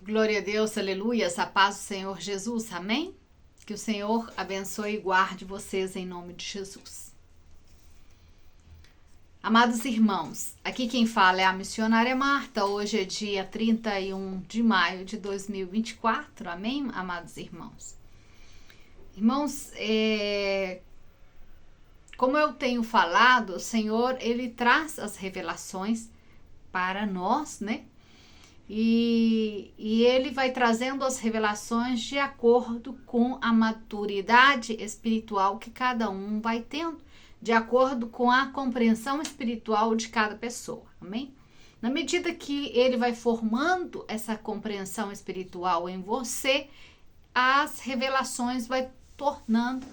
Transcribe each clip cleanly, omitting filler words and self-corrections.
Glória a Deus, aleluias, a paz do Senhor Jesus, amém? Que o Senhor abençoe e guarde vocês em nome de Jesus. Amados irmãos, aqui quem fala é a missionária Marta. Hoje é dia 31 de maio de 2024, amém, amados irmãos? Irmãos, como eu tenho falado, o Senhor, Ele traz as revelações para nós, né? E Ele vai trazendo as revelações de acordo com a maturidade espiritual que cada um vai tendo, de acordo com a compreensão espiritual de cada pessoa, amém? Na medida que Ele vai formando essa compreensão espiritual em você, as revelações vai tomando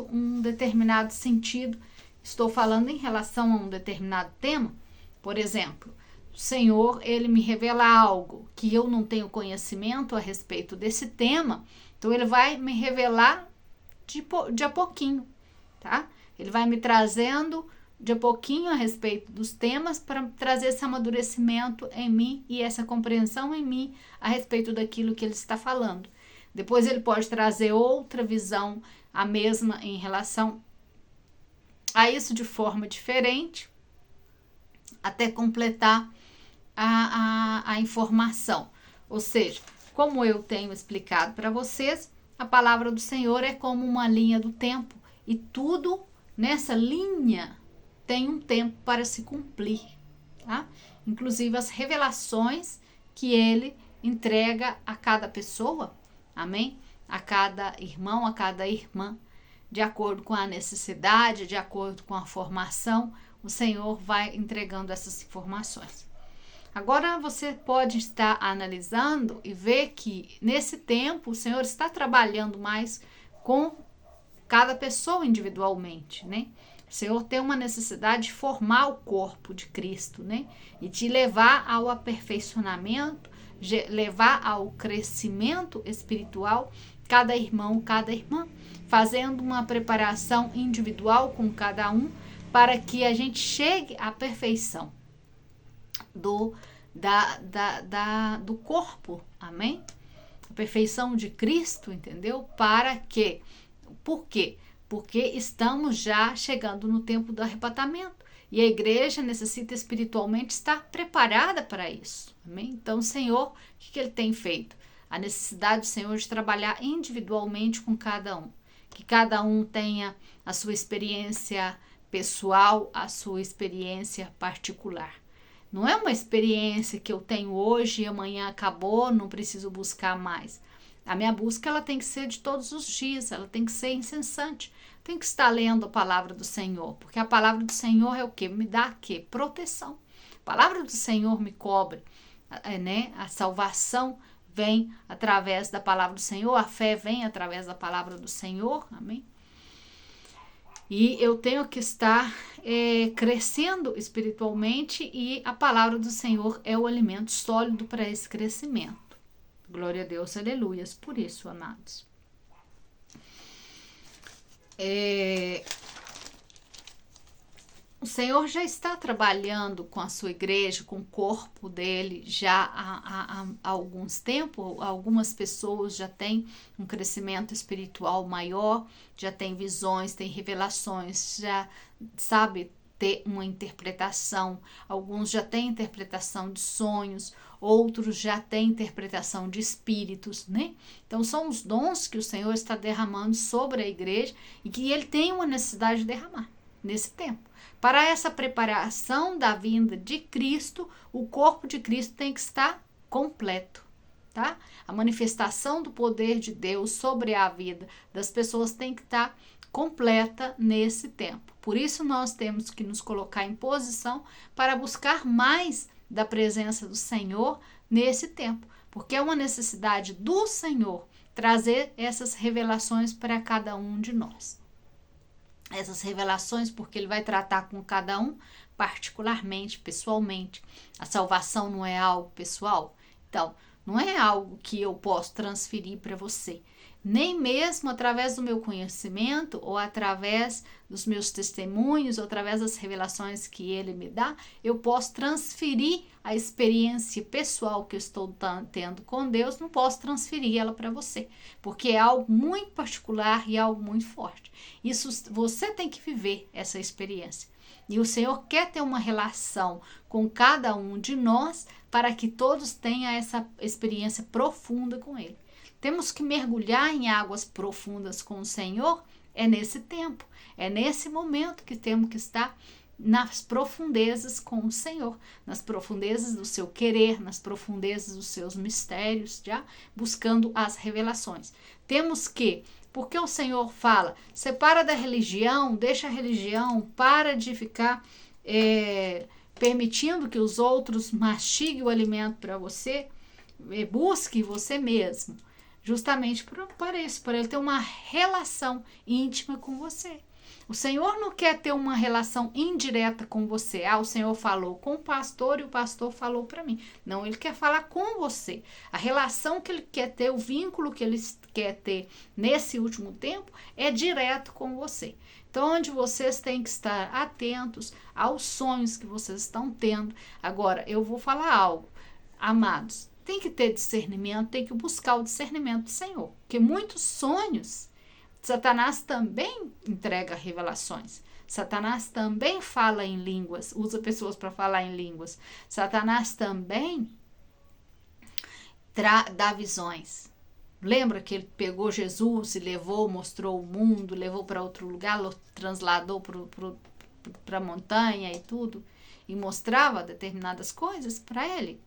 um determinado sentido. Estou falando em relação a um determinado tema, por exemplo, o Senhor, Ele me revela algo que eu não tenho conhecimento a respeito desse tema, então Ele vai me revelar de a pouquinho, tá? Ele vai me trazendo de a pouquinho a respeito dos temas para trazer esse amadurecimento em mim e essa compreensão em mim a respeito daquilo que Ele está falando. Depois Ele pode trazer outra visão, a mesma em relação a isso de forma diferente, até completar a informação. Ou seja, como eu tenho explicado para vocês, a palavra do Senhor é como uma linha do tempo e tudo nessa linha tem um tempo para se cumprir, tá? Inclusive as revelações que Ele entrega a cada pessoa, amém? A cada irmão, a cada irmã, de acordo com a necessidade, de acordo com a formação, o Senhor vai entregando essas informações. Agora você pode estar analisando e ver que nesse tempo o Senhor está trabalhando mais com cada pessoa individualmente, né? O Senhor tem uma necessidade de formar o corpo de Cristo, né? E de levar ao aperfeiçoamento, levar ao crescimento espiritual cada irmão, cada irmã, fazendo uma preparação individual com cada um para que a gente chegue à perfeição do corpo, amém? A perfeição de Cristo, entendeu? Por quê? Porque estamos já chegando no tempo do arrebatamento e a igreja necessita espiritualmente estar preparada para isso, amém? Então, o Senhor, o que Ele tem feito? A necessidade do Senhor de trabalhar individualmente com cada um, que cada um tenha a sua experiência pessoal, a sua experiência particular. Não é uma experiência que eu tenho hoje e amanhã acabou, não preciso buscar mais. A minha busca ela tem que ser de todos os dias, ela tem que ser incessante. Tem que estar lendo a palavra do Senhor, porque a palavra do Senhor é o quê? Me dá o quê? Proteção. A palavra do Senhor me cobre, né? A salvação vem através da palavra do Senhor, a fé vem através da palavra do Senhor, amém? E eu tenho que estar crescendo espiritualmente e a palavra do Senhor é o alimento sólido para esse crescimento. Glória a Deus, aleluias, por isso, amados. O Senhor já está trabalhando com a sua igreja, com o corpo dele, já há alguns tempos. Algumas pessoas já têm um crescimento espiritual maior, já têm visões, têm revelações, já sabe ter uma interpretação. Alguns já têm interpretação de sonhos, outros já têm interpretação de espíritos, né? Então são os dons que o Senhor está derramando sobre a igreja e que Ele tem uma necessidade de derramar nesse tempo. Para essa preparação da vinda de Cristo, o corpo de Cristo tem que estar completo, tá? A manifestação do poder de Deus sobre a vida das pessoas tem que estar completa nesse tempo. Por isso nós temos que nos colocar em posição para buscar mais da presença do Senhor nesse tempo, porque é uma necessidade do Senhor trazer essas revelações para cada um de nós. Essas revelações, porque Ele vai tratar com cada um particularmente, pessoalmente. A salvação não é algo pessoal, então não é algo que eu posso transferir para você. Nem mesmo através do meu conhecimento ou através dos meus testemunhos ou através das revelações que ele me dá, eu posso transferir a experiência pessoal que eu estou tendo com Deus, não posso transferir ela para você, porque é algo muito particular e algo muito forte. Isso você tem que viver essa experiência. E o Senhor quer ter uma relação com cada um de nós para que todos tenham essa experiência profunda com Ele. Temos que mergulhar em águas profundas com o Senhor, é nesse tempo, é nesse momento que temos que estar nas profundezas com o Senhor, nas profundezas do seu querer, nas profundezas dos seus mistérios, já buscando as revelações. Temos que, porque o Senhor fala, separa da religião, deixa a religião, para de ficar permitindo que os outros mastiguem o alimento para você, busque você mesmo. Justamente para isso, para ele ter uma relação íntima com você. O Senhor não quer ter uma relação indireta com você. O Senhor falou com o pastor e o pastor falou para mim. Não, ele quer falar com você. A relação que ele quer ter, o vínculo que ele quer ter nesse último tempo é direto com você. Então, onde vocês têm que estar atentos aos sonhos que vocês estão tendo. Agora, eu vou falar algo, amados. Tem que ter discernimento, tem que buscar o discernimento do Senhor. Porque muitos sonhos, Satanás também entrega revelações. Satanás também fala em línguas, usa pessoas para falar em línguas. Satanás também dá visões. Lembra que ele pegou Jesus e levou, mostrou o mundo, levou para outro lugar, transladou para a montanha e tudo, e mostrava determinadas coisas para ele?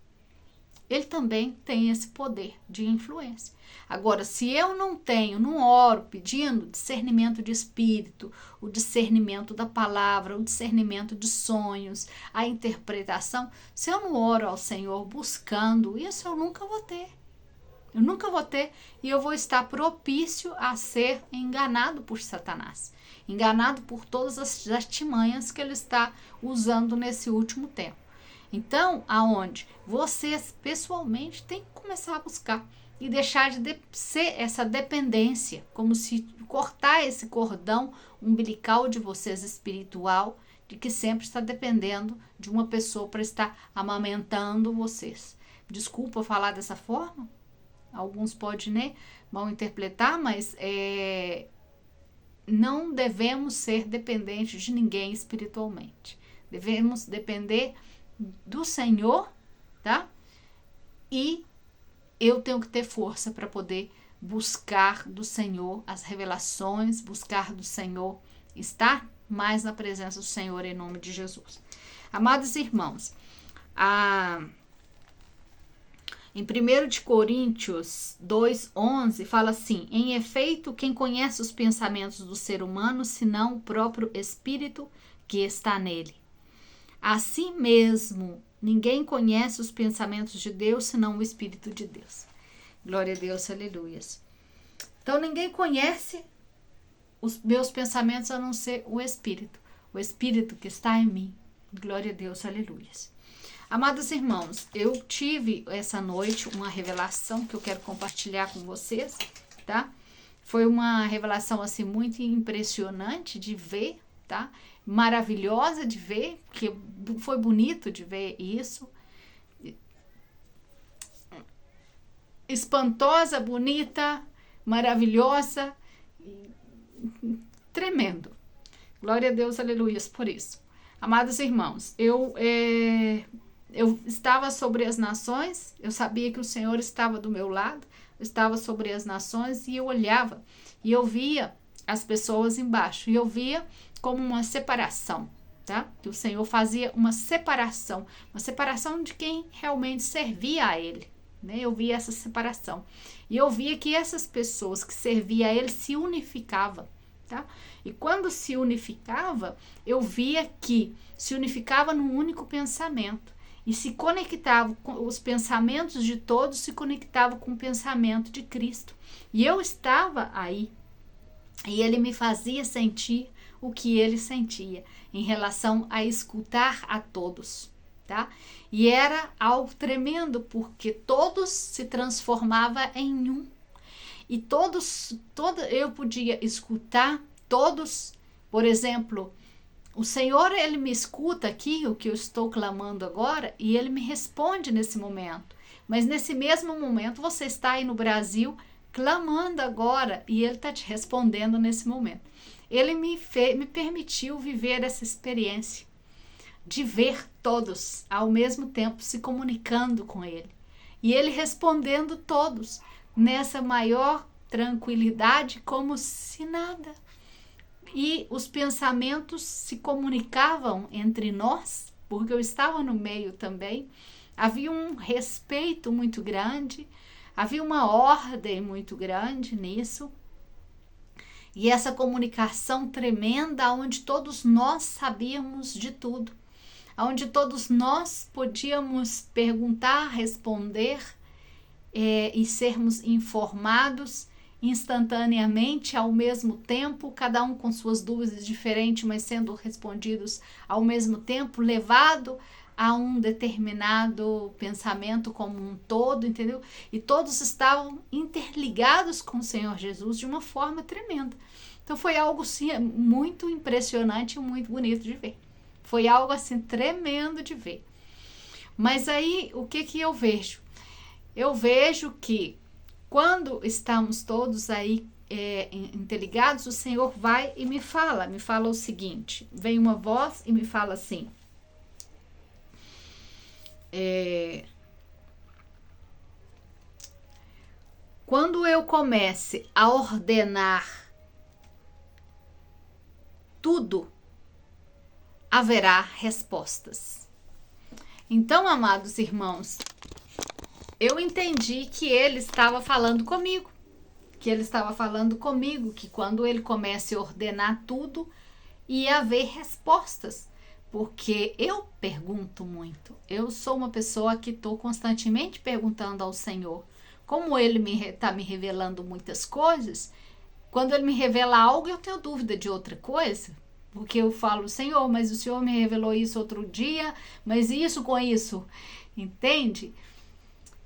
Ele também tem esse poder de influência. Agora, se eu não oro pedindo discernimento de espírito, o discernimento da palavra, o discernimento de sonhos, a interpretação, se eu não oro ao Senhor buscando, isso eu nunca vou ter. Eu nunca vou ter e eu vou estar propício a ser enganado por Satanás. Enganado por todas as artimanhas que ele está usando nesse último tempo. Então, aonde vocês pessoalmente têm que começar a buscar e deixar de ser essa dependência, como se cortar esse cordão umbilical de vocês espiritual, de que sempre está dependendo de uma pessoa para estar amamentando vocês. Desculpa falar dessa forma, alguns podem, né, mal interpretar, mas não devemos ser dependentes de ninguém espiritualmente. Devemos depender do Senhor, tá? E eu tenho que ter força para poder buscar do Senhor as revelações, buscar do Senhor, estar mais na presença do Senhor em nome de Jesus. Amados irmãos, em 1 de Coríntios 2:11 fala assim: em efeito, quem conhece os pensamentos do ser humano, senão o próprio Espírito que está nele? Assim mesmo, ninguém conhece os pensamentos de Deus, senão o Espírito de Deus. Glória a Deus, aleluias. Então, ninguém conhece os meus pensamentos a não ser o Espírito que está em mim. Glória a Deus, aleluias. Amados irmãos, eu tive essa noite uma revelação que eu quero compartilhar com vocês, tá? Foi uma revelação, assim, muito impressionante de ver, tá? Maravilhosa de ver, porque foi bonito de ver isso. Espantosa, bonita, maravilhosa, tremendo. Glória a Deus, aleluia, por isso. Amados irmãos, eu estava sobre as nações, eu sabia que o Senhor estava do meu lado, eu estava sobre as nações e eu olhava e eu via as pessoas embaixo, e eu via como uma separação, tá? Que o Senhor fazia uma separação de quem realmente servia a Ele, né? Eu via essa separação, e eu via que essas pessoas que serviam a Ele se unificavam, tá? E quando se unificava, eu via que se unificava num único pensamento, e se conectava com os pensamentos de todos, se conectava com o pensamento de Cristo, e eu estava aí, e Ele me fazia sentir o que Ele sentia em relação a escutar a todos, tá? E era algo tremendo, porque todos se transformavam em um. e eu podia escutar todos. Por exemplo, o Senhor, ele me escuta aqui, o que eu estou clamando agora, e ele me responde nesse momento. Mas nesse mesmo momento, você está aí no Brasil clamando agora, e ele está te respondendo nesse momento. Ele me permitiu viver essa experiência de ver todos ao mesmo tempo se comunicando com ele. E ele respondendo todos nessa maior tranquilidade, como se nada. E os pensamentos se comunicavam entre nós, porque eu estava no meio também. Havia um respeito muito grande, havia uma ordem muito grande nisso. E essa comunicação tremenda, onde todos nós sabíamos de tudo, onde todos nós podíamos perguntar, responder e sermos informados instantaneamente, ao mesmo tempo, cada um com suas dúvidas diferentes, mas sendo respondidos ao mesmo tempo, levado a um determinado pensamento como um todo, entendeu? E todos estavam interligados com o Senhor Jesus de uma forma tremenda. Então foi algo assim, muito impressionante e muito bonito de ver. Foi algo assim tremendo de ver. Mas aí, o que eu vejo? Eu vejo que quando estamos todos aí interligados, o Senhor vai e me fala o seguinte, vem uma voz e me fala assim, quando eu comece a ordenar tudo, haverá respostas. Então, amados irmãos, eu entendi que ele estava falando comigo, que quando ele comece a ordenar tudo, ia haver respostas, porque eu pergunto muito. Eu sou uma pessoa que estou constantemente perguntando ao Senhor. Como ele está me revelando muitas coisas, quando ele me revela algo, eu tenho dúvida de outra coisa, porque eu falo, Senhor, mas o Senhor me revelou isso outro dia, mas isso com isso, entende?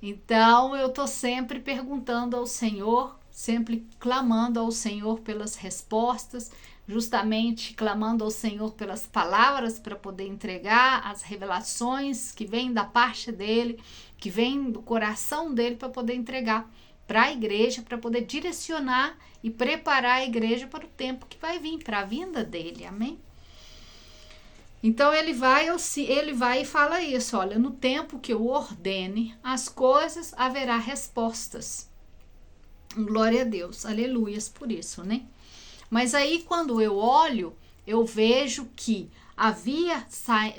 Então, eu estou sempre perguntando ao Senhor, sempre clamando ao Senhor pelas respostas, justamente clamando ao Senhor pelas palavras para poder entregar as revelações que vêm da parte dele, que vêm do coração dele para poder entregar para a igreja, para poder direcionar e preparar a igreja para o tempo que vai vir, para a vinda dele, amém? Então ele vai e fala isso, olha, no tempo que eu ordene as coisas, haverá respostas. Glória a Deus, aleluias por isso, né? Mas aí quando eu olho, eu vejo que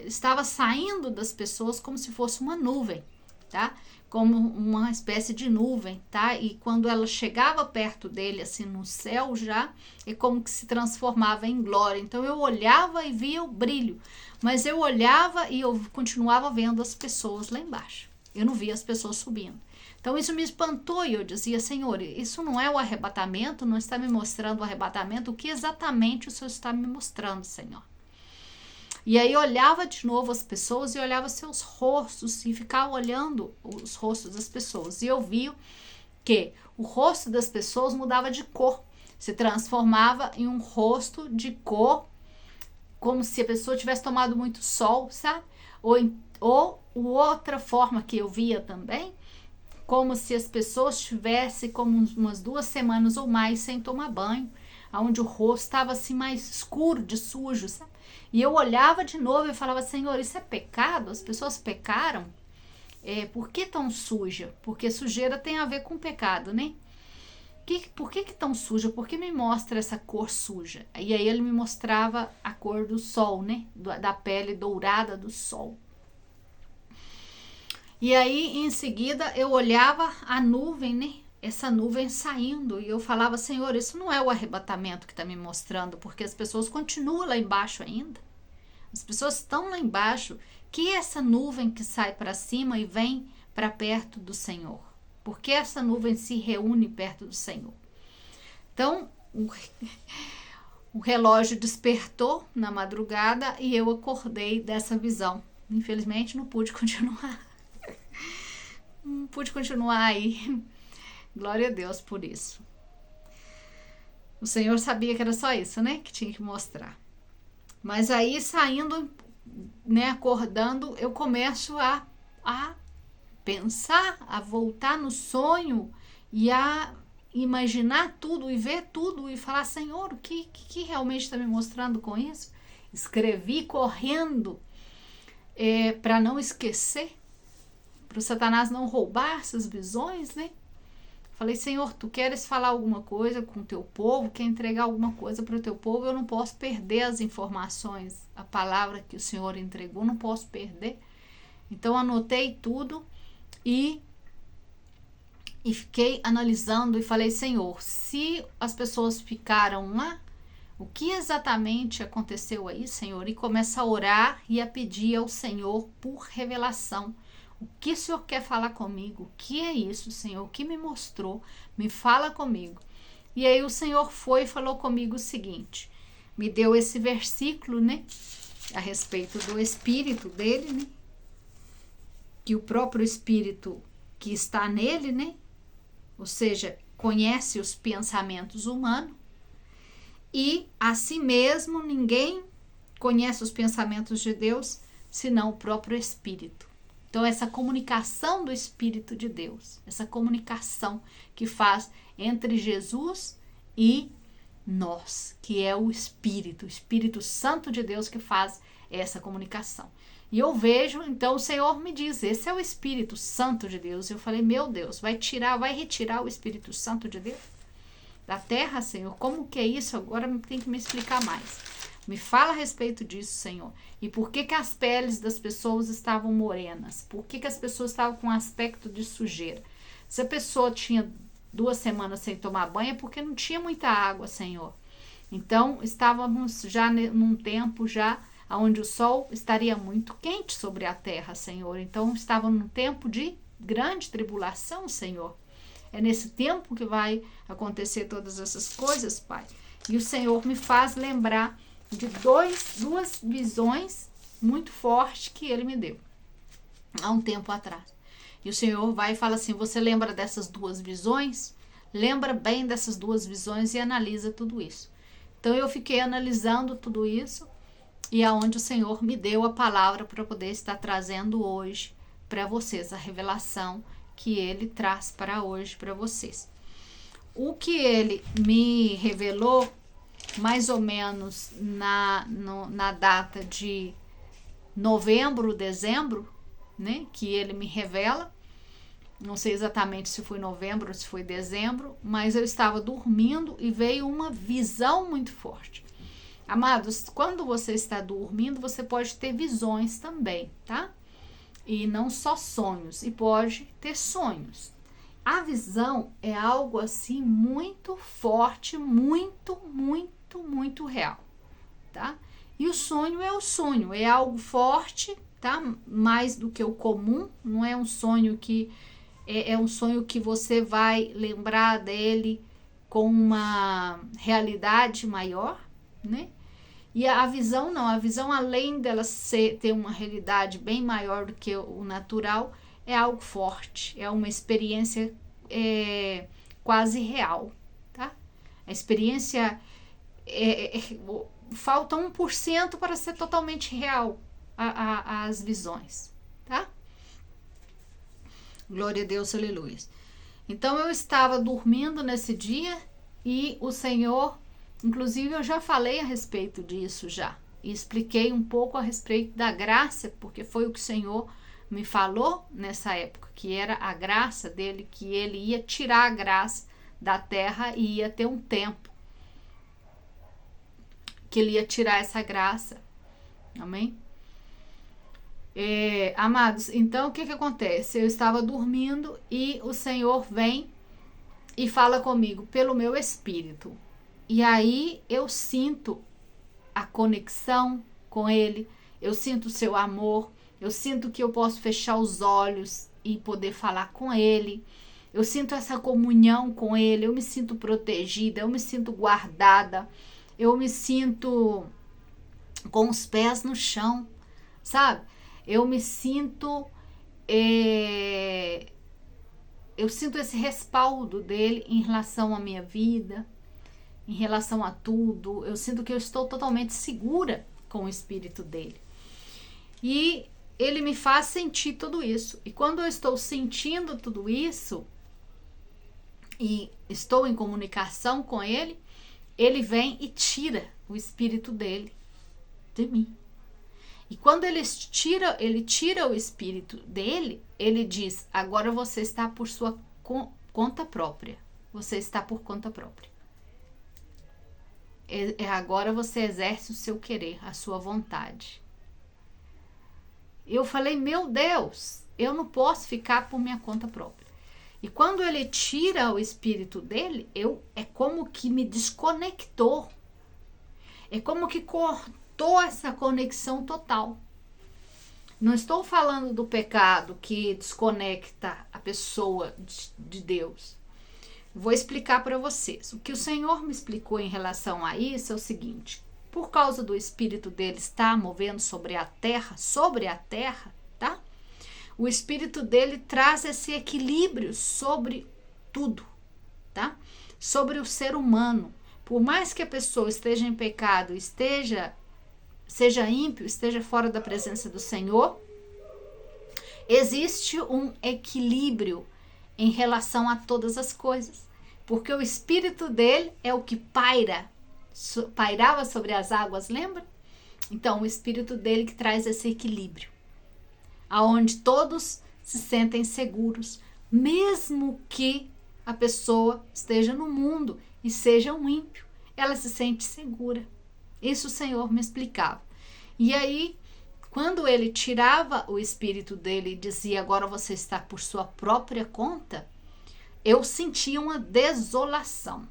estava saindo das pessoas como se fosse uma nuvem, tá? Como uma espécie de nuvem, tá? E quando ela chegava perto dele, assim, no céu já, é como que se transformava em glória. Então eu olhava e via o brilho, mas eu olhava e eu continuava vendo as pessoas lá embaixo. Eu não via as pessoas subindo. Então isso me espantou e eu dizia, Senhor, isso não é o arrebatamento, não está me mostrando o arrebatamento, o que exatamente o Senhor está me mostrando, Senhor? E aí olhava de novo as pessoas e olhava seus rostos e ficava olhando os rostos das pessoas. E eu vi que o rosto das pessoas mudava de cor, se transformava em um rosto de cor, como se a pessoa tivesse tomado muito sol, sabe? Ou outra forma que eu via também, como se as pessoas tivessem como umas 2 semanas ou mais sem tomar banho, onde o rosto estava assim mais escuro, de sujo, sabe? E eu olhava de novo e falava, Senhor, isso é pecado? As pessoas pecaram? Por que tão suja? Porque sujeira tem a ver com pecado, né? Por que tão suja? Por que me mostra essa cor suja? E aí ele me mostrava a cor do sol, né? Da pele dourada do sol. E aí, em seguida, eu olhava a nuvem, né? Essa nuvem saindo. E eu falava, Senhor, isso não é o arrebatamento que está me mostrando, porque as pessoas continuam lá embaixo ainda. As pessoas estão lá embaixo. Que é essa nuvem que sai para cima e vem para perto do Senhor? Por que essa nuvem se reúne perto do Senhor? Então, o relógio despertou na madrugada e eu acordei dessa visão. Infelizmente, não pude continuar. Não pude continuar aí. Glória a Deus por isso. O Senhor sabia que era só isso, né? Que tinha que mostrar. Mas aí, saindo, né, acordando, eu começo a pensar, a voltar no sonho e a imaginar tudo e ver tudo e falar, Senhor, o que realmente está me mostrando com isso? Escrevi correndo para não esquecer, para o Satanás não roubar essas visões, né? Falei, Senhor, tu queres falar alguma coisa com o teu povo, quer entregar alguma coisa para o teu povo, eu não posso perder as informações, a palavra que o Senhor entregou, não posso perder. Então, anotei tudo e fiquei analisando e falei, Senhor, se as pessoas ficaram lá, o que exatamente aconteceu aí, Senhor? E começa a orar e a pedir ao Senhor por revelação. O que o Senhor quer falar comigo? O que é isso, Senhor? O que me mostrou? Me fala comigo. E aí o Senhor foi e falou comigo o seguinte, me deu esse versículo, né? A respeito do Espírito dele, né? Que o próprio Espírito que está nele, né? Ou seja, conhece os pensamentos humanos e, assim mesmo, ninguém conhece os pensamentos de Deus senão o próprio Espírito. Então, essa comunicação do Espírito de Deus, essa comunicação que faz entre Jesus e nós, que é o Espírito Santo de Deus que faz essa comunicação. E eu vejo, então o Senhor me diz, esse é o Espírito Santo de Deus. Eu falei, meu Deus, vai retirar o Espírito Santo de Deus da terra, Senhor? Como que é isso? Agora tem que me explicar mais. Me fala a respeito disso, Senhor. E por que as peles das pessoas estavam morenas? Por que as pessoas estavam com aspecto de sujeira? Se a pessoa tinha 2 semanas sem tomar banho, é porque não tinha muita água, Senhor. Então, estávamos já num tempo já onde o sol estaria muito quente sobre a terra, Senhor. Então, estava num tempo de grande tribulação, Senhor. É nesse tempo que vai acontecer todas essas coisas, Pai. E o Senhor me faz lembrar de duas visões muito fortes que Ele me deu há um tempo atrás. E o Senhor vai e fala assim, você lembra dessas 2 visões? Lembra bem dessas 2 visões e analisa tudo isso. Então, eu fiquei analisando tudo isso e aonde o Senhor me deu a palavra para poder estar trazendo hoje para vocês, a revelação que Ele traz para hoje para vocês. O que Ele me revelou, mais ou menos na data de novembro, dezembro, né, que Ele me revela, não sei exatamente se foi novembro ou se foi dezembro, mas eu estava dormindo e veio uma visão muito forte. Amados, quando você está dormindo, você pode ter visões também, tá? E não só sonhos, e pode ter sonhos. A visão é algo assim muito forte, muito, muito, muito real, tá? E o sonho, é algo forte, tá? Mais do que o comum, não é um sonho que é um sonho que você vai lembrar dele com uma realidade maior, né? E a visão não, a visão além dela ter uma realidade bem maior do que o natural, é algo forte, é uma experiência quase real, tá? A experiência falta 1% para ser totalmente real as visões, tá? Glória a Deus, aleluia. Então eu estava dormindo nesse dia e o Senhor, inclusive eu já falei a respeito disso já, e expliquei um pouco a respeito da graça, porque foi o que o Senhor me falou nessa época, que era a graça dele, que ele ia tirar a graça da terra e ia ter um tempo que ele ia tirar essa graça, amém? Amados, então o que acontece? Eu estava dormindo e o Senhor vem e fala comigo pelo meu espírito, e aí eu sinto a conexão com ele, eu sinto o seu amor, eu sinto que eu posso fechar os olhos e poder falar com ele, eu sinto essa comunhão com ele, eu me sinto protegida, eu me sinto guardada, eu me sinto com os pés no chão, sabe? Eu me sinto, eu sinto esse respaldo dele em relação à minha vida, em relação a tudo. Eu sinto que eu estou totalmente segura com o espírito dele. E ele me faz sentir tudo isso. E quando eu estou sentindo tudo isso e estou em comunicação com ele, ele vem e tira o espírito dele de mim. E quando ele tira o espírito dele, ele diz: agora você está por sua conta própria. Você está por conta própria. Agora você exerce o seu querer, a sua vontade. Eu falei: meu Deus, eu não posso ficar por minha conta própria. E quando ele tira o espírito dele, é como que me desconectou. É como que cortou essa conexão total. Não estou falando do pecado que desconecta a pessoa de Deus. Vou explicar para vocês. O que o Senhor me explicou em relação a isso é o seguinte: por causa do espírito dele estar movendo sobre a terra, tá? O espírito dele traz esse equilíbrio sobre tudo, tá? Sobre o ser humano. Por mais que a pessoa esteja em pecado, seja ímpio, esteja fora da presença do Senhor, existe um equilíbrio em relação a todas as coisas, porque o espírito dele é o que pairava sobre as águas, lembra? Então, o espírito dele que traz esse equilíbrio, aonde todos se sentem seguros, mesmo que a pessoa esteja no mundo e seja um ímpio, ela se sente segura. Isso o Senhor me explicava. E aí, quando ele tirava o espírito dele e dizia: agora você está por sua própria conta, eu sentia uma desolação.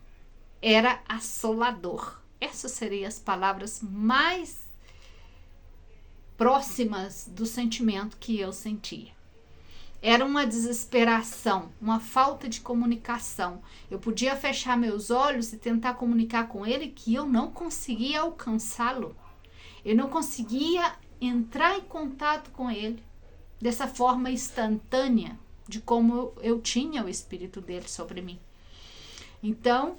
Era assolador. Essas seriam as palavras mais próximas do sentimento que eu sentia. Era uma desesperação, uma falta de comunicação. Eu podia fechar meus olhos e tentar comunicar com ele, que eu não conseguia alcançá-lo. Eu não conseguia entrar em contato com ele dessa forma instantânea, de como eu tinha o espírito dele sobre mim. Então,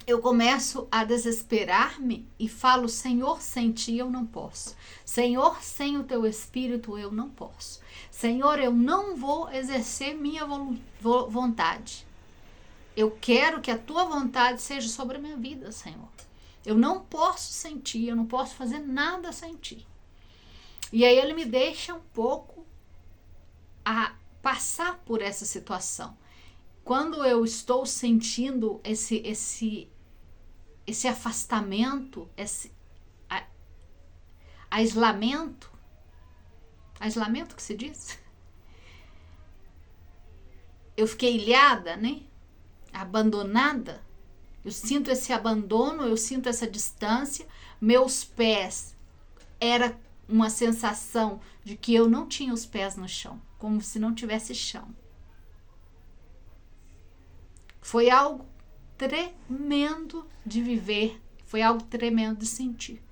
eu começo a desesperar-me e falo: Senhor, sem ti eu não posso. Senhor, sem o teu espírito eu não posso. Senhor, eu não vou exercer minha vontade. Eu quero que a tua vontade seja sobre a minha vida, Senhor. Eu não posso sem ti, eu não posso fazer nada sem ti. E aí ele me deixa um pouco a passar por essa situação. Quando eu estou sentindo esse afastamento, esse aislamento que se diz? Eu fiquei ilhada, né? Abandonada. Eu sinto esse abandono, eu sinto essa distância. Meus pés, era uma sensação de que eu não tinha os pés no chão, como se não tivesse chão. Foi algo tremendo de viver, foi algo tremendo de sentir.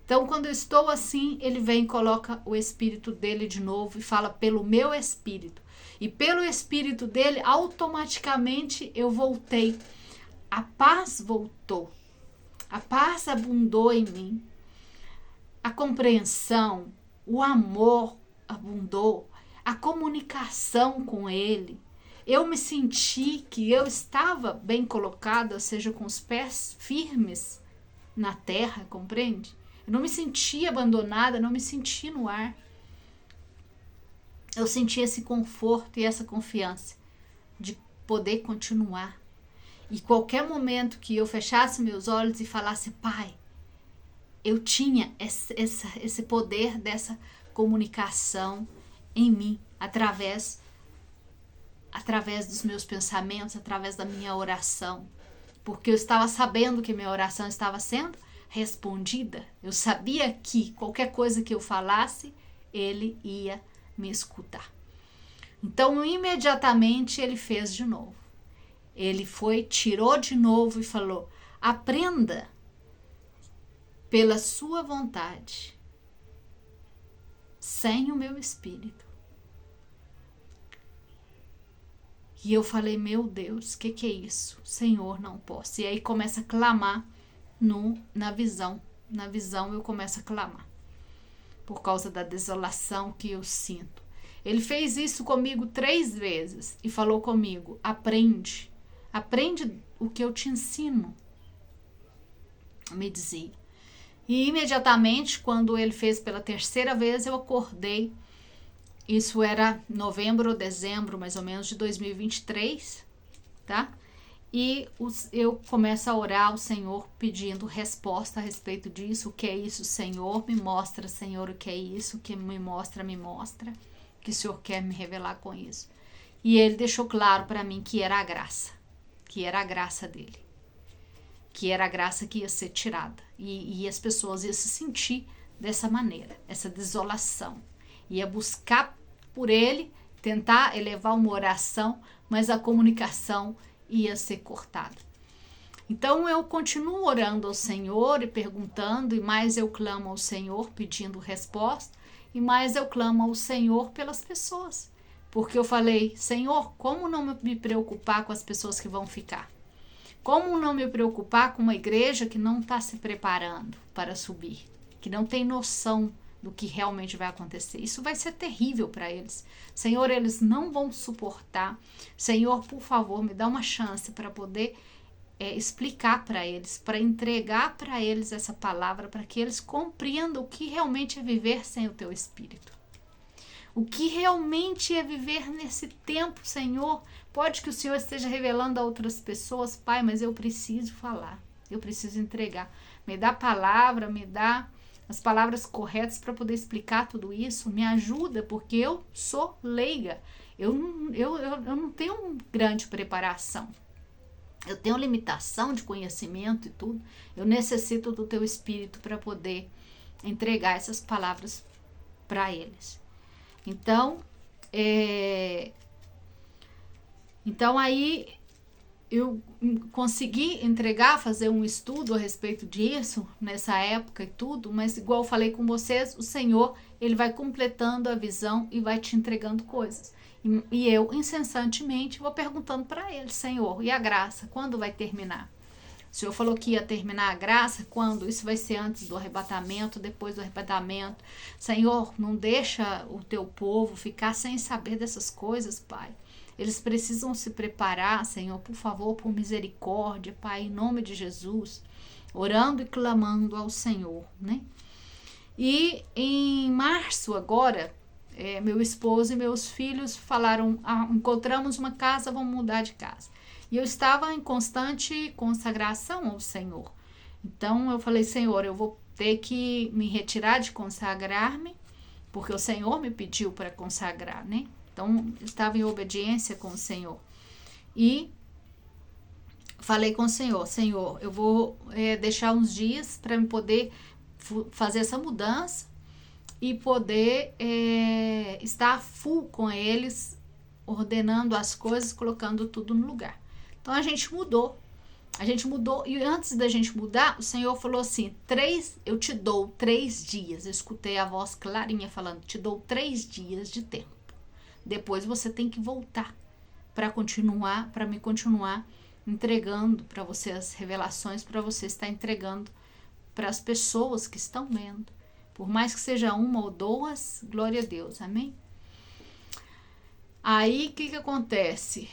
Então, quando eu estou assim, ele vem e coloca o espírito dele de novo e fala: pelo meu espírito. E pelo espírito dele, automaticamente eu voltei. A paz voltou. A paz abundou em mim. A compreensão, o amor abundou. A comunicação com ele. Eu me senti que eu estava bem colocada, ou seja, com os pés firmes na terra, compreende? Eu não me senti abandonada, não me senti no ar. Eu senti esse conforto e essa confiança de poder continuar. E qualquer momento que eu fechasse meus olhos e falasse: Pai, eu tinha esse poder dessa comunicação em mim, através dos meus pensamentos, através da minha oração. Porque eu estava sabendo que minha oração estava sendo respondida. Eu sabia que qualquer coisa que eu falasse, ele ia me escutar. Então, imediatamente, ele fez de novo. Ele tirou de novo e falou: aprenda pela sua vontade, sem o meu espírito. E eu falei, meu Deus, o que é isso? Senhor, não posso. E aí começa a clamar na visão. Na visão eu começo a clamar. Por causa da desolação que eu sinto. Ele fez isso comigo 3 vezes e falou comigo, aprende o que eu te ensino, me dizia. E imediatamente, quando ele fez pela 3ª vez, eu acordei. Isso era novembro ou dezembro, mais ou menos, de 2023, tá? E eu começo a orar ao Senhor pedindo resposta a respeito disso. O que é isso, Senhor? Me mostra, Senhor, o que é isso? O que me mostra, me mostra. Que o Senhor quer me revelar com isso. E ele deixou claro para mim que era a graça. Que era a graça dele. Que era a graça que ia ser tirada. E as pessoas iam se sentir dessa maneira. Essa desolação. Ia buscar por ele, tentar elevar uma oração, mas a comunicação ia ser cortada. Então eu continuo orando ao Senhor e perguntando, e mais eu clamo ao Senhor pedindo resposta, e mais eu clamo ao Senhor pelas pessoas. Porque eu falei, Senhor, como não me preocupar com as pessoas que vão ficar? Como não me preocupar com uma igreja que não está se preparando para subir? Que não tem noção do que realmente vai acontecer. Isso vai ser terrível para eles. Senhor, eles não vão suportar. Senhor, por favor, me dá uma chance para poder explicar para eles, para entregar para eles essa palavra, para que eles compreendam o que realmente é viver sem o teu Espírito. O que realmente é viver nesse tempo, Senhor. Pode que o Senhor esteja revelando a outras pessoas, Pai, mas eu preciso falar, eu preciso entregar. Me dá a palavra, me dá as palavras corretas para poder explicar tudo isso. Me ajuda, porque eu sou leiga. Eu não tenho grande preparação. Eu tenho limitação de conhecimento e tudo. Eu necessito do teu Espírito para poder entregar essas palavras para eles. Então, aí eu consegui entregar, fazer um estudo a respeito disso nessa época e tudo, mas igual eu falei com vocês, o Senhor, ele vai completando a visão e vai te entregando coisas. E eu, incessantemente, vou perguntando para ele, Senhor, e a graça, quando vai terminar? O Senhor falou que ia terminar a graça, quando? Isso vai ser antes do arrebatamento, depois do arrebatamento. Senhor, não deixa o teu povo ficar sem saber dessas coisas, Pai. Eles precisam se preparar, Senhor, por favor, por misericórdia, Pai, em nome de Jesus, orando e clamando ao Senhor, né? E em março agora, meu esposo e meus filhos falaram, encontramos uma casa, vamos mudar de casa. E eu estava em constante consagração ao Senhor. Então eu falei, Senhor, eu vou ter que me retirar de consagrar-me, porque o Senhor me pediu para consagrar, né? Então eu estava em obediência com o Senhor. E falei com o Senhor, Senhor, eu vou deixar uns dias para me poder fazer essa mudança e poder estar full com eles, ordenando as coisas, colocando tudo no lugar. Então a gente mudou, e antes da gente mudar, o Senhor falou assim, eu te dou 3 dias, eu escutei a voz clarinha falando, te dou 3 dias de tempo, depois você tem que voltar para me continuar entregando para você as revelações, para você estar entregando para as pessoas que estão vendo, por mais que seja 1 ou 2, glória a Deus, amém? Aí, o que acontece?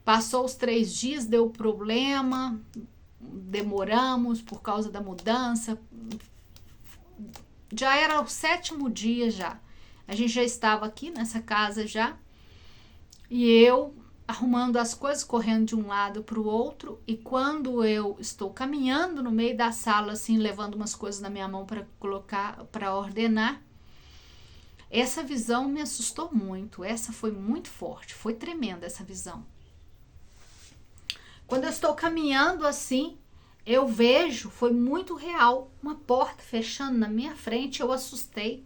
Passou os 3 dias, deu problema, demoramos por causa da mudança, já era o 7º dia já, a gente já estava aqui nessa casa já, e eu arrumando as coisas, correndo de um lado para o outro, e quando eu estou caminhando no meio da sala, assim, levando umas coisas na minha mão para colocar, para ordenar, essa visão me assustou muito, essa foi muito forte, foi tremenda essa visão. Quando eu estou caminhando assim, eu vejo, foi muito real, uma porta fechando na minha frente, eu assustei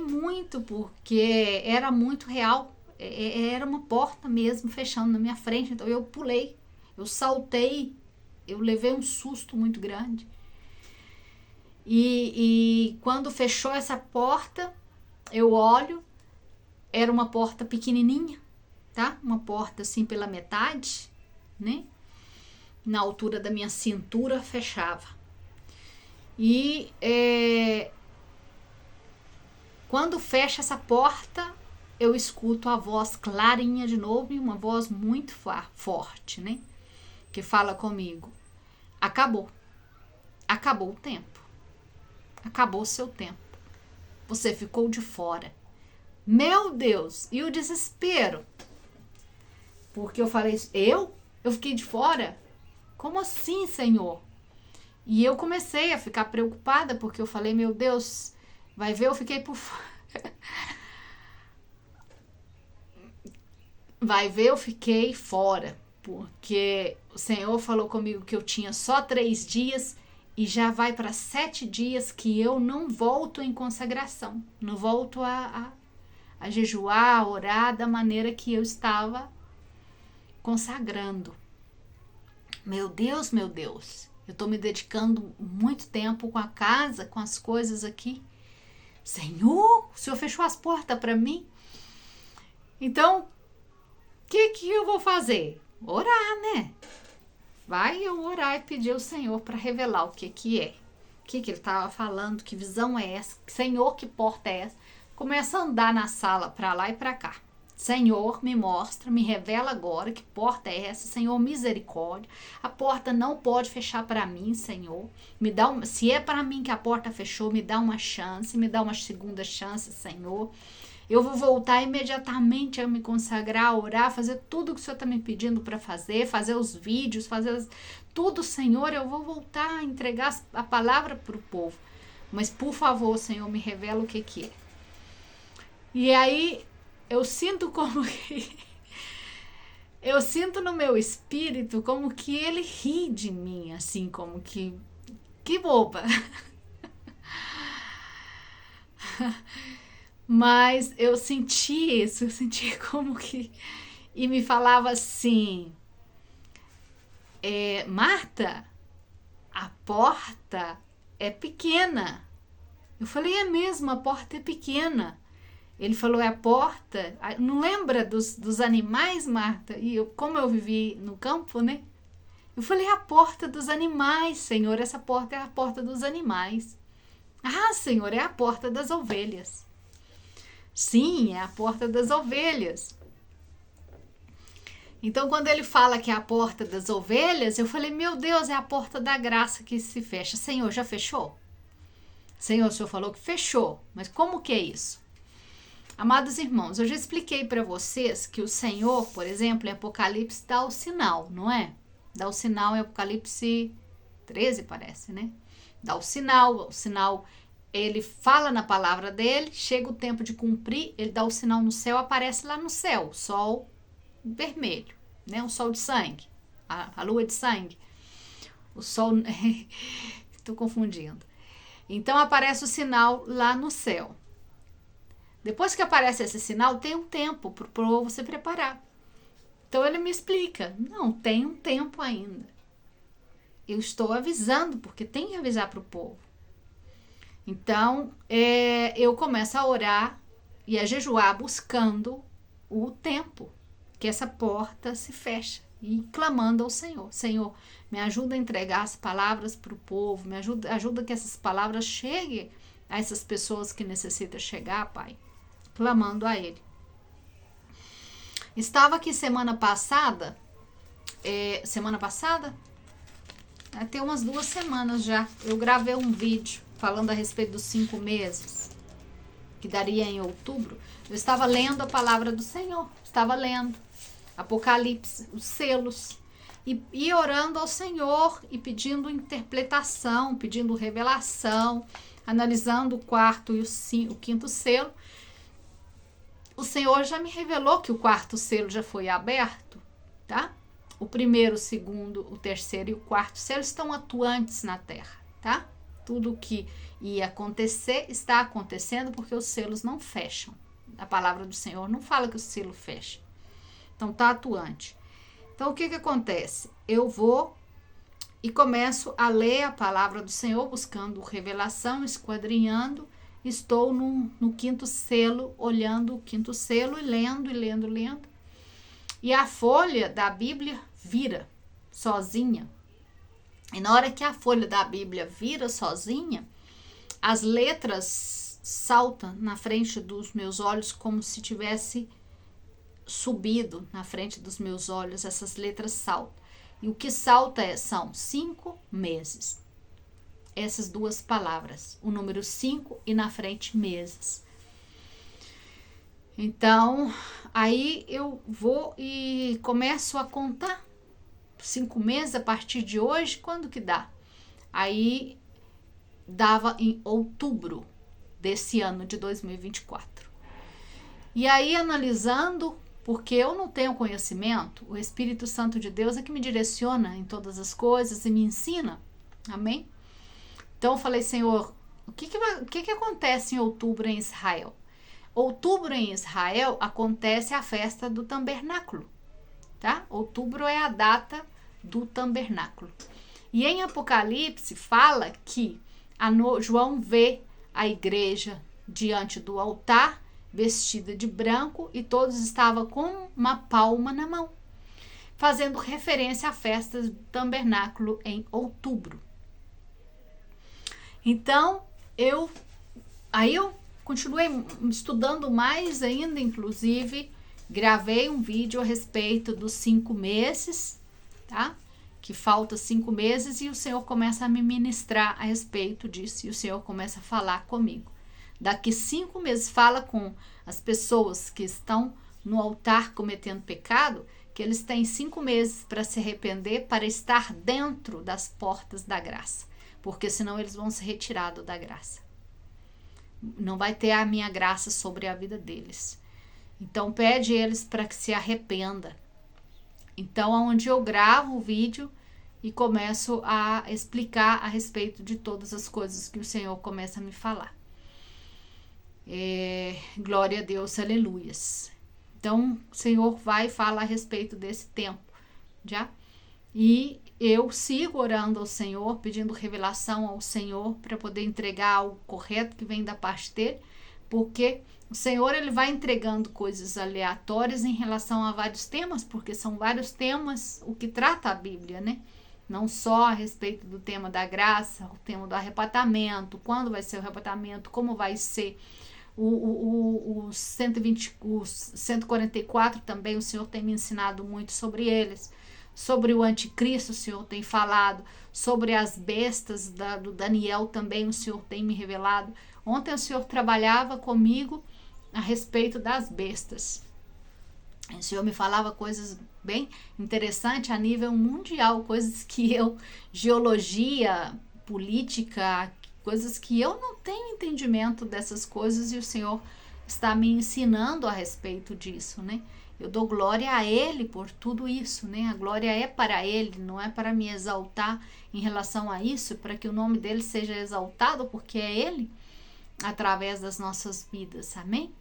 muito, porque era muito real, era uma porta mesmo fechando na minha frente, então eu pulei, eu saltei, eu levei um susto muito grande. E quando fechou essa porta, eu olho, era uma porta pequenininha, tá? Uma porta assim pela metade, né? Na altura da minha cintura fechava. E quando fecha essa porta, eu escuto a voz clarinha de novo e uma voz muito forte, né? Que fala comigo: acabou. Acabou o tempo. Acabou o seu tempo. Você ficou de fora. Meu Deus! E o desespero. Porque eu falei, eu fiquei de fora? Como assim, Senhor? E eu comecei a ficar preocupada, porque eu falei, meu Deus, vai ver, eu fiquei por fora. Vai ver, eu fiquei fora. Porque o Senhor falou comigo que eu tinha só 3 dias e já vai para 7 dias que eu não volto em consagração. Não volto a jejuar, a orar da maneira que eu estava consagrando. Meu Deus, meu Deus. Eu estou me dedicando muito tempo com a casa, com as coisas aqui. Senhor, o Senhor fechou as portas para mim? Então, o que eu vou fazer? Orar, né? Vai eu orar e pedir ao Senhor para revelar o que é. O que ele estava falando, que visão é essa? Senhor, que porta é essa? Começa a andar na sala para lá e para cá. Senhor, me mostra, me revela agora que porta é essa, Senhor, misericórdia. A porta não pode fechar para mim, Senhor. Se é para mim que a porta fechou, me dá uma chance, me dá uma segunda chance, Senhor. Eu vou voltar imediatamente a me consagrar, a orar, fazer tudo que o Senhor está me pedindo para fazer os vídeos, tudo, Senhor. Eu vou voltar a entregar a palavra para o povo. Mas, por favor, Senhor, me revela o que é. E aí, eu sinto como que... eu sinto no meu espírito como que ele ri de mim, assim, como que... Que boba! Mas eu senti isso, eu senti como que... E me falava assim... Marta, a porta é pequena. Eu falei, é mesmo, a porta é pequena. Ele falou, é a porta... Não lembra dos animais, Marta? E como eu vivi no campo, né? Eu falei, a porta dos animais, Senhor. Essa porta é a porta dos animais. Ah, Senhor, é a porta das ovelhas. Sim, é a porta das ovelhas. Então, quando ele fala que é a porta das ovelhas, eu falei, meu Deus, é a porta da graça que se fecha. Senhor, já fechou? Senhor, o Senhor falou que fechou. Mas como que é isso? Amados irmãos, eu já expliquei para vocês que o Senhor, por exemplo, em Apocalipse dá o sinal, não é? Dá o sinal em Apocalipse 13, parece, né? Dá o sinal ele fala na palavra dele, chega o tempo de cumprir, ele dá o sinal no céu, aparece lá no céu, o sol vermelho, né? O sol de sangue, a lua de sangue, o sol... Estou confundindo. Então, aparece o sinal lá no céu. Depois que aparece esse sinal, tem um tempo para o povo se preparar. Então, ele me explica, não, tem um tempo ainda. Eu estou avisando, porque tem que avisar para o povo. Então, eu começo a orar e a jejuar buscando o tempo que essa porta se fecha e clamando ao Senhor. Senhor, me ajuda a entregar as palavras para o povo, me ajuda que essas palavras cheguem a essas pessoas que necessitam chegar, Pai, clamando a Ele. Estava aqui semana passada, tem umas 2 semanas já, eu gravei um vídeo falando a respeito dos 5 meses, que daria em outubro. Eu estava lendo a palavra do Senhor, estava lendo Apocalipse, os selos, e orando ao Senhor e pedindo interpretação, pedindo revelação, analisando o 4º e o 5º selo. O Senhor já me revelou que o 4º selo já foi aberto, tá? O 1º, o 2º, o 3º e o 4º selo estão atuantes na terra, tá? Tudo o que ia acontecer está acontecendo porque os selos não fecham. A palavra do Senhor não fala que o selo fecha. Então, está atuante. Então, o que acontece? Eu vou e começo a ler a palavra do Senhor, buscando revelação, esquadrinhando, estou no quinto selo, olhando o quinto selo e lendo. E a folha da Bíblia vira sozinha. E na hora que a folha da Bíblia vira sozinha, as letras saltam na frente dos meus olhos como se tivesse subido na frente dos meus olhos. Essas letras saltam. E o que salta são 5 meses. Essas duas palavras, o número 5 e na frente meses. Então, aí eu vou e começo a contar 5 meses a partir de hoje. Quando que dá? Aí dava em outubro desse ano de 2024. E aí, analisando, porque eu não tenho conhecimento, o Espírito Santo de Deus é que me direciona em todas as coisas e me ensina. Amém? Então eu falei, Senhor, o que acontece em outubro em Israel? Outubro em Israel acontece a festa do tabernáculo, tá? Outubro é a data do tabernáculo. E em Apocalipse fala que João vê a igreja diante do altar, vestida de branco, e todos estavam com uma palma na mão, fazendo referência à festa do tabernáculo em outubro. Então, eu continuei estudando mais ainda, inclusive, gravei um vídeo a respeito dos 5 meses, tá? Que falta 5 meses, e o Senhor começa a me ministrar a respeito disso, e o Senhor começa a falar comigo. Daqui 5 meses, fala com as pessoas que estão no altar cometendo pecado, que eles têm 5 meses para se arrepender, para estar dentro das portas da graça. Porque senão eles vão ser retirados da graça. Não vai ter a minha graça sobre a vida deles. Então pede eles para que se arrependa. Então, onde eu gravo o vídeo e começo a explicar a respeito de todas as coisas que o Senhor começa a me falar. Glória a Deus, aleluias. Então, o Senhor vai falar a respeito desse tempo, já? E eu sigo orando ao Senhor, pedindo revelação ao Senhor para poder entregar algo correto que vem da parte dele, porque o Senhor ele vai entregando coisas aleatórias em relação a vários temas, porque são vários temas o que trata a Bíblia, né? Não só a respeito do tema da graça, o tema do arrebatamento, quando vai ser o arrebatamento, como vai ser o 144 também, o Senhor tem me ensinado muito sobre eles. Sobre o anticristo, o Senhor tem falado. Sobre as bestas do Daniel também, o Senhor tem me revelado. Ontem o Senhor trabalhava comigo a respeito das bestas. O Senhor me falava coisas bem interessantes a nível mundial, coisas que geologia, política, coisas que eu não tenho entendimento dessas coisas, e o Senhor está me ensinando a respeito disso, né? Eu dou glória a Ele por tudo isso, né? A glória é para Ele, não é para me exaltar em relação a isso, para que o nome dEle seja exaltado, porque é Ele, através das nossas vidas, amém?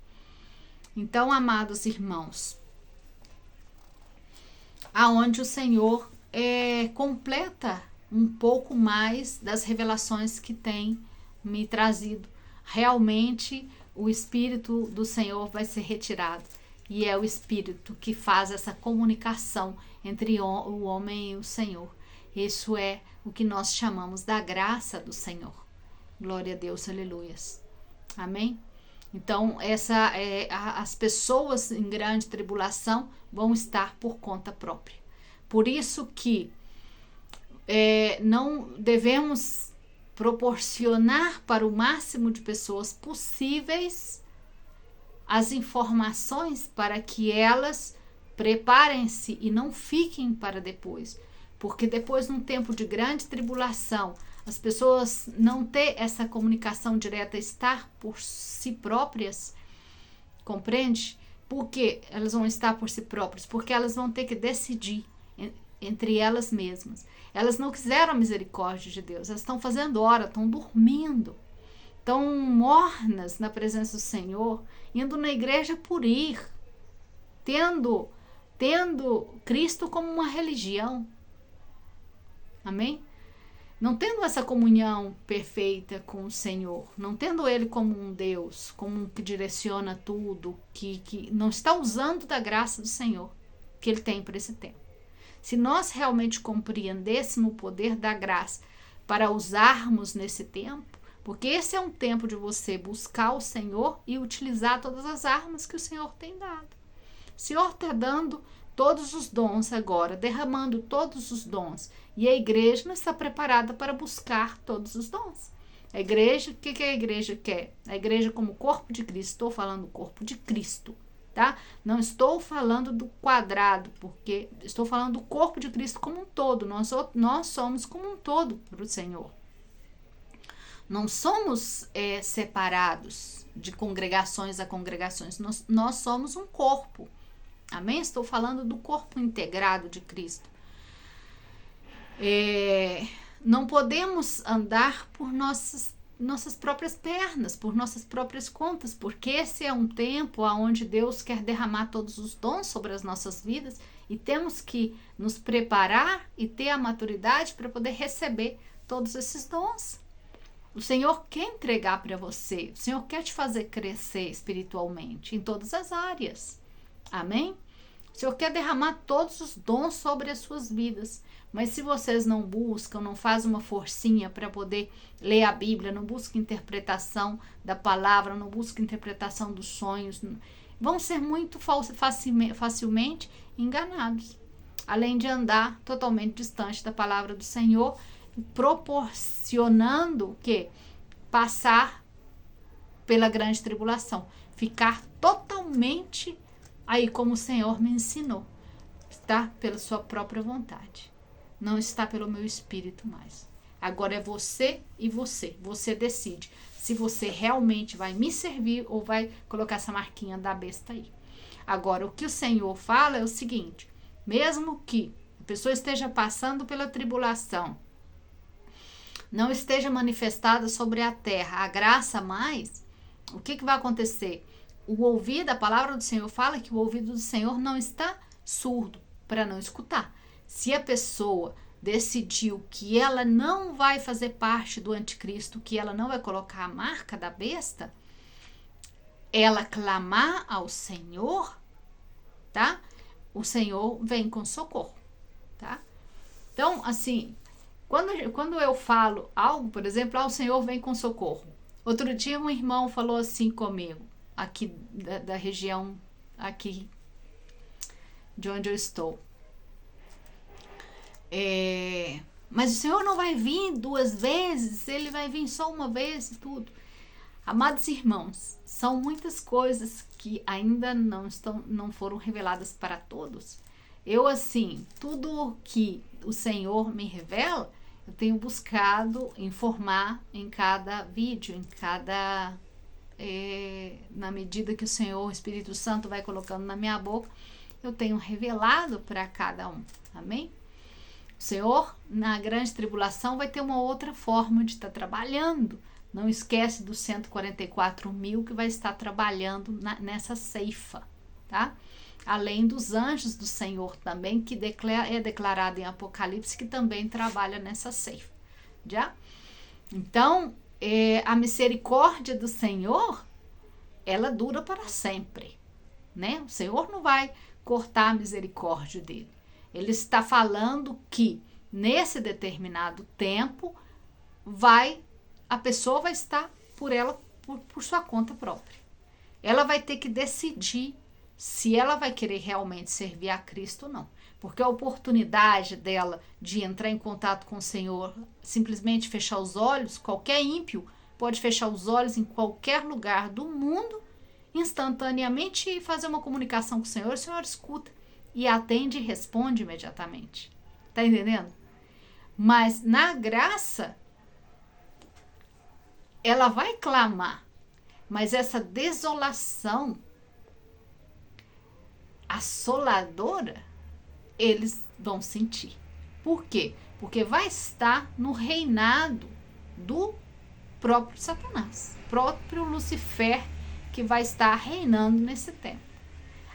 Então, amados irmãos, aonde o Senhor completa um pouco mais das revelações que tem me trazido. Realmente, o Espírito do Senhor vai ser retirado. E é o Espírito que faz essa comunicação entre o homem e o Senhor. Isso é o que nós chamamos da graça do Senhor. Glória a Deus, aleluias. Amém? Então, as pessoas em grande tribulação vão estar por conta própria. Por isso que não devemos proporcionar para o máximo de pessoas possíveis as informações para que elas preparem-se e não fiquem para depois. Porque depois, num tempo de grande tribulação, as pessoas não ter essa comunicação direta, estar por si próprias, compreende? Por que elas vão estar por si próprias? Porque elas vão ter que decidir entre elas mesmas. Elas não quiseram a misericórdia de Deus, elas estão fazendo hora, estão dormindo, estão mornas na presença do Senhor, indo na igreja por ir, tendo Cristo como uma religião. Amém? não tendo essa comunhão perfeita com o Senhor, não tendo Ele como um Deus, como um que direciona tudo, que não está usando da graça do Senhor que Ele tem para esse tempo. Se nós realmente compreendêssemos o poder da graça para usarmos nesse tempo, porque esse é um tempo de você buscar o Senhor e utilizar todas as armas que o Senhor tem dado. O Senhor está dando todos os dons agora, derramando todos os dons. E a igreja não está preparada para buscar todos os dons. A igreja, o que a igreja quer? A igreja como corpo de Cristo, estou falando do corpo de Cristo, tá? Não estou falando do quadrado, porque estou falando do corpo de Cristo como um todo. Nós somos como um todo para o Senhor. Não somos separados de congregações a congregações. Nós somos um corpo. Amém? Estou falando do corpo integrado de Cristo. Não podemos andar por nossas próprias pernas, por nossas próprias contas, porque esse é um tempo onde Deus quer derramar todos os dons sobre as nossas vidas e temos que nos preparar e ter a maturidade para poder receber todos esses dons. O Senhor quer entregar para você, o Senhor quer te fazer crescer espiritualmente em todas as áreas. Amém? O Senhor quer derramar todos os dons sobre as suas vidas. Mas se vocês não buscam, não fazem uma forcinha para poder ler a Bíblia, não buscam interpretação da palavra, não buscam interpretação dos sonhos, vão ser muito facilmente enganados. Além de andar totalmente distante da palavra do Senhor, proporcionando o quê? Passar pela grande tribulação. Ficar totalmente aí como o Senhor me ensinou. Está pela sua própria vontade. Não está pelo meu espírito mais. Agora é você e você. Você decide se você realmente vai me servir ou vai colocar essa marquinha da besta aí. Agora, o que o Senhor fala é o seguinte: mesmo que a pessoa esteja passando pela tribulação, não esteja manifestada sobre a terra a graça mais, o que vai acontecer? O ouvido, a palavra do Senhor fala que o ouvido do Senhor não está surdo para não escutar. Se a pessoa decidiu que ela não vai fazer parte do anticristo, que ela não vai colocar a marca da besta, ela clamar ao Senhor, tá? O Senhor vem com socorro, tá? Então, assim, quando eu falo algo, por exemplo, o Senhor vem com socorro. Outro dia um irmão falou assim comigo, aqui da região aqui de onde eu estou. Mas o Senhor não vai vir 2 vezes, Ele vai vir só uma vez e tudo. Amados irmãos, são muitas coisas que ainda não foram reveladas para todos. Eu, assim, tudo que o Senhor me revela, eu tenho buscado informar em cada vídeo, na medida que o Senhor, o Espírito Santo, vai colocando na minha boca, eu tenho revelado para cada um. Amém? O Senhor, na grande tribulação, vai ter uma outra forma de estar trabalhando. Não esquece dos 144.000 que vai estar trabalhando nessa ceifa, tá? Além dos anjos do Senhor também, que é declarado em Apocalipse, que também trabalha nessa ceifa, já? Então, a misericórdia do Senhor, ela dura para sempre, né? O Senhor não vai cortar a misericórdia dele. Ele está falando que nesse determinado tempo a pessoa vai estar por sua conta própria. Ela vai ter que decidir se ela vai querer realmente servir a Cristo ou não. Porque a oportunidade dela de entrar em contato com o Senhor, simplesmente fechar os olhos, qualquer ímpio pode fechar os olhos em qualquer lugar do mundo, instantaneamente, e fazer uma comunicação com o Senhor escuta e atende e responde imediatamente. Tá entendendo? Mas na graça, ela vai clamar, mas essa desolação assoladora, eles vão sentir. Por quê? Porque vai estar no reinado do próprio Satanás, próprio Lucifer, que vai estar reinando nesse tempo.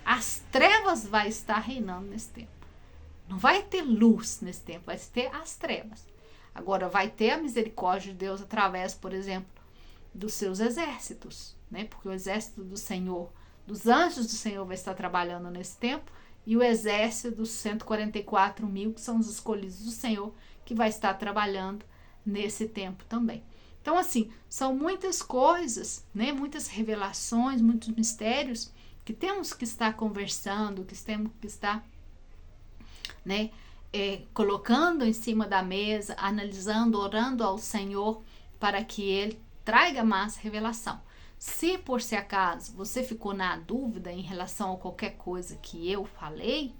As trevas vai estar reinando nesse tempo. Não vai ter luz nesse tempo, vai ter as trevas. Agora, vai ter a misericórdia de Deus através, por exemplo, dos seus exércitos, né? Porque o exército do Senhor, dos anjos do Senhor vai estar trabalhando nesse tempo, e o exército dos 144 mil, que são os escolhidos do Senhor, que vai estar trabalhando nesse tempo também. Então, assim, são muitas coisas, né? Muitas revelações, muitos mistérios que temos que estar conversando, que temos que estar, né, colocando em cima da mesa, analisando, orando ao Senhor para que Ele traga mais revelação. Se por se acaso você ficou na dúvida em relação a qualquer coisa que eu falei,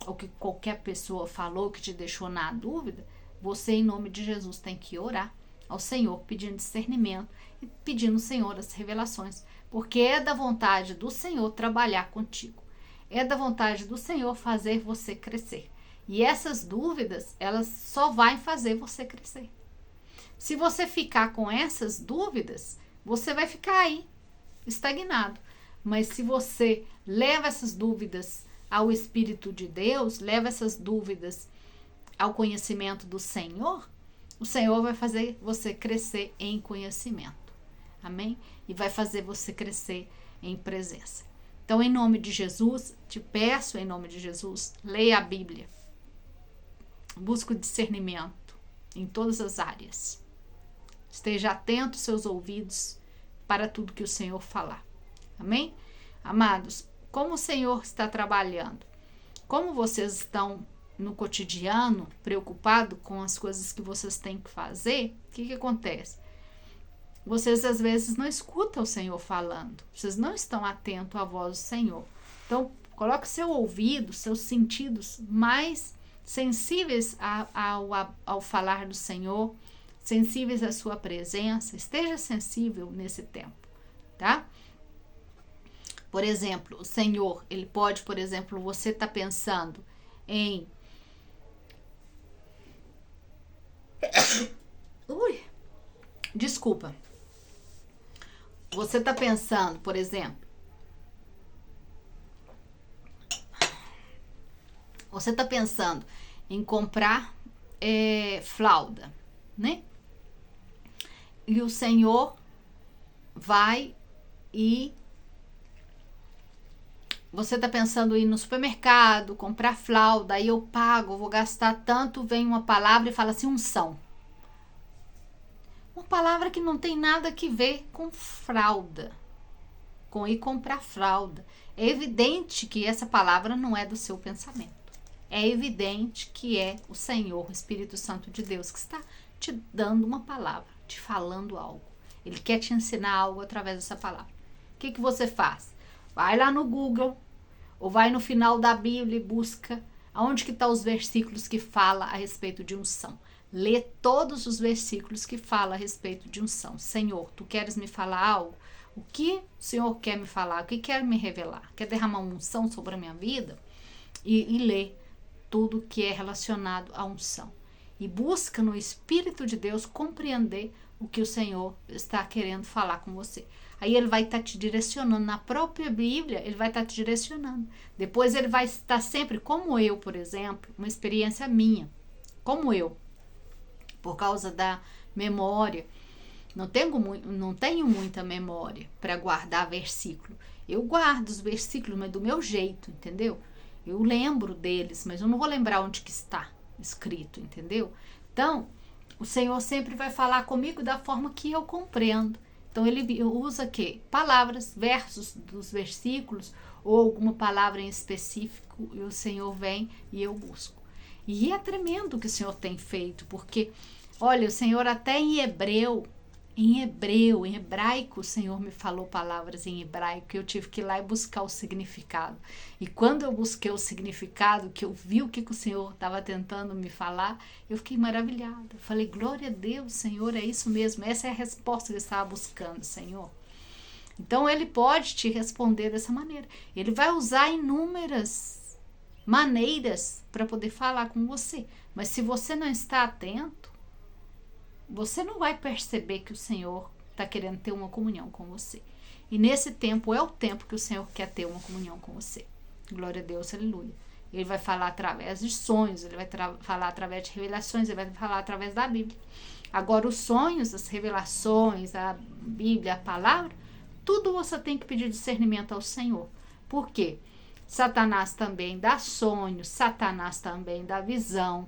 ou que qualquer pessoa falou que te deixou na dúvida, você, em nome de Jesus, tem que orar ao Senhor, pedindo discernimento e pedindo ao Senhor as revelações, porque é da vontade do Senhor trabalhar contigo. É da vontade do Senhor fazer você crescer. E essas dúvidas, elas só vão fazer você crescer. Se você ficar com essas dúvidas, você vai ficar aí, estagnado. Mas se você leva essas dúvidas ao Espírito de Deus, leva essas dúvidas ao conhecimento do Senhor, o Senhor vai fazer você crescer em conhecimento. Amém? E vai fazer você crescer em presença. Então, em nome de Jesus, te peço, em nome de Jesus, leia a Bíblia. Busque o discernimento em todas as áreas. Esteja atento aos seus ouvidos para tudo que o Senhor falar. Amém? Amados, como o Senhor está trabalhando? Como vocês estão no cotidiano, preocupados com as coisas que vocês têm que fazer, o que acontece? Vocês às vezes não escutam o Senhor falando. Vocês não estão atentos à voz do Senhor. Então, coloque seu ouvido, seus sentidos mais sensíveis ao falar do Senhor, sensíveis à sua presença. Esteja sensível nesse tempo, tá? Por exemplo, o Senhor, ele pode, por exemplo, você está pensando em desculpa. Você está pensando, por exemplo, você está pensando em comprar fralda, né? E o Senhor vai e você está pensando em ir no supermercado, comprar fralda, aí eu pago, vou gastar tanto, vem uma palavra e fala assim, unção. Uma palavra que não tem nada que ver com fralda, com ir comprar fralda. É evidente que essa palavra não é do seu pensamento. É evidente que é o Senhor, o Espírito Santo de Deus, que está te dando uma palavra, te falando algo. Ele quer te ensinar algo através dessa palavra. O que você faz? Vai lá no Google, ou vai no final da Bíblia e busca aonde que estão os versículos que fala a respeito de unção. Lê todos os versículos que falam a respeito de unção. Senhor, tu queres me falar algo? O que o Senhor quer me falar? O que quer me revelar? Quer derramar uma unção sobre a minha vida? E lê tudo que é relacionado à unção. E busca no Espírito de Deus compreender o que o Senhor está querendo falar com você. Aí ele vai estar te direcionando. Na própria Bíblia, ele vai estar te direcionando. Depois ele vai estar sempre, como eu, por exemplo, uma experiência minha. Como eu, por causa da memória, não tenho muita memória para guardar versículo. Eu guardo os versículos, mas do meu jeito, entendeu? Eu lembro deles, mas eu não vou lembrar onde que está escrito, entendeu? Então, o Senhor sempre vai falar comigo da forma que eu compreendo. Então, ele usa quê? Palavras, versos dos versículos, ou alguma palavra em específico, e o Senhor vem e eu busco. E é tremendo o que o Senhor tem feito, porque, olha, o Senhor até em hebraico, o Senhor me falou palavras em hebraico, eu tive que ir lá e buscar o significado. E quando eu busquei o significado, que eu vi o que o Senhor estava tentando me falar, eu fiquei maravilhada. Eu falei, glória a Deus, Senhor, é isso mesmo, essa é a resposta que eu estava buscando, Senhor. Então, ele pode te responder dessa maneira. Ele vai usar inúmeras maneiras para poder falar com você. Mas se você não está atento, você não vai perceber que o Senhor está querendo ter uma comunhão com você. E nesse tempo é o tempo que o Senhor quer ter uma comunhão com você. Glória a Deus, aleluia. Ele vai falar através de sonhos, ele vai falar através de revelações, ele vai falar através da Bíblia. Agora, os sonhos, as revelações, a Bíblia, a palavra, tudo você tem que pedir discernimento ao Senhor. Por quê? Satanás também dá sonhos, Satanás também dá visão,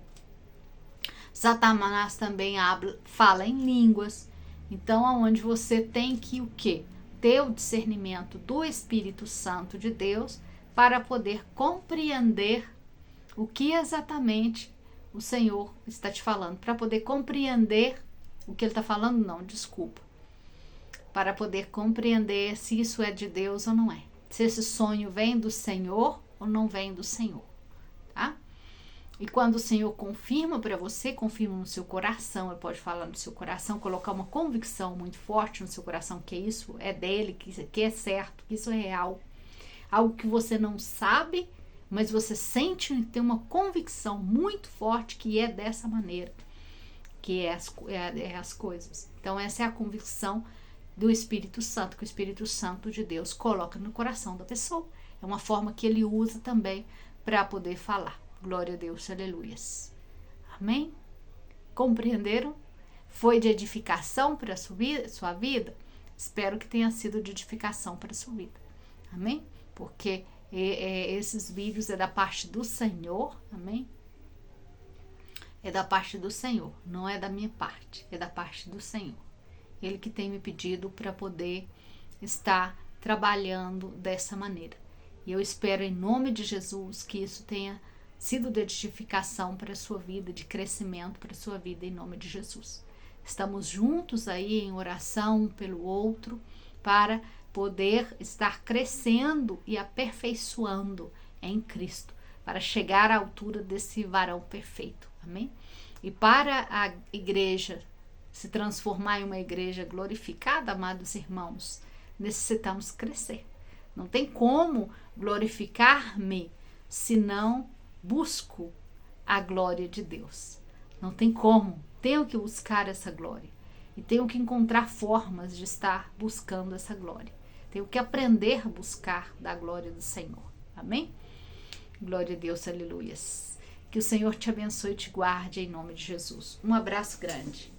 Satanás também fala em línguas. Então, aonde você tem que o quê? Ter o discernimento do Espírito Santo de Deus para poder compreender o que exatamente o Senhor está te falando. Para poder compreender o que ele está falando, não, desculpa. Para poder compreender se isso é de Deus ou não é. Se esse sonho vem do Senhor ou não vem do Senhor, tá? E quando o Senhor confirma para você, confirma no seu coração, ele pode falar no seu coração, colocar uma convicção muito forte no seu coração que isso é dele, que é certo, que isso é real. Algo que você não sabe, mas você sente e tem uma convicção muito forte que é dessa maneira, que é as coisas. Então essa é a convicção do Espírito Santo, que o Espírito Santo de Deus coloca no coração da pessoa. É uma forma que ele usa também para poder falar. Glória a Deus, aleluias. Amém? Compreenderam? Foi de edificação para a sua vida? Espero que tenha sido de edificação para a sua vida. Amém? Porque esses vídeos é da parte do Senhor, amém? É da parte do Senhor, não é da minha parte, é da parte do Senhor. Ele que tem me pedido para poder estar trabalhando dessa maneira. E eu espero em nome de Jesus que isso tenha sido de edificação para a sua vida, de crescimento para a sua vida, em nome de Jesus. Estamos juntos aí em oração um pelo outro para poder estar crescendo e aperfeiçoando em Cristo, para chegar à altura desse varão perfeito, amém? E para a igreja se transformar em uma igreja glorificada, amados irmãos, necessitamos crescer. Não tem como glorificar-me se não busco a glória de Deus. Não tem como. Tenho que buscar essa glória. E tenho que encontrar formas de estar buscando essa glória. Tenho que aprender a buscar da glória do Senhor. Amém? Glória a Deus, aleluias. Que o Senhor te abençoe e te guarde em nome de Jesus. Um abraço grande.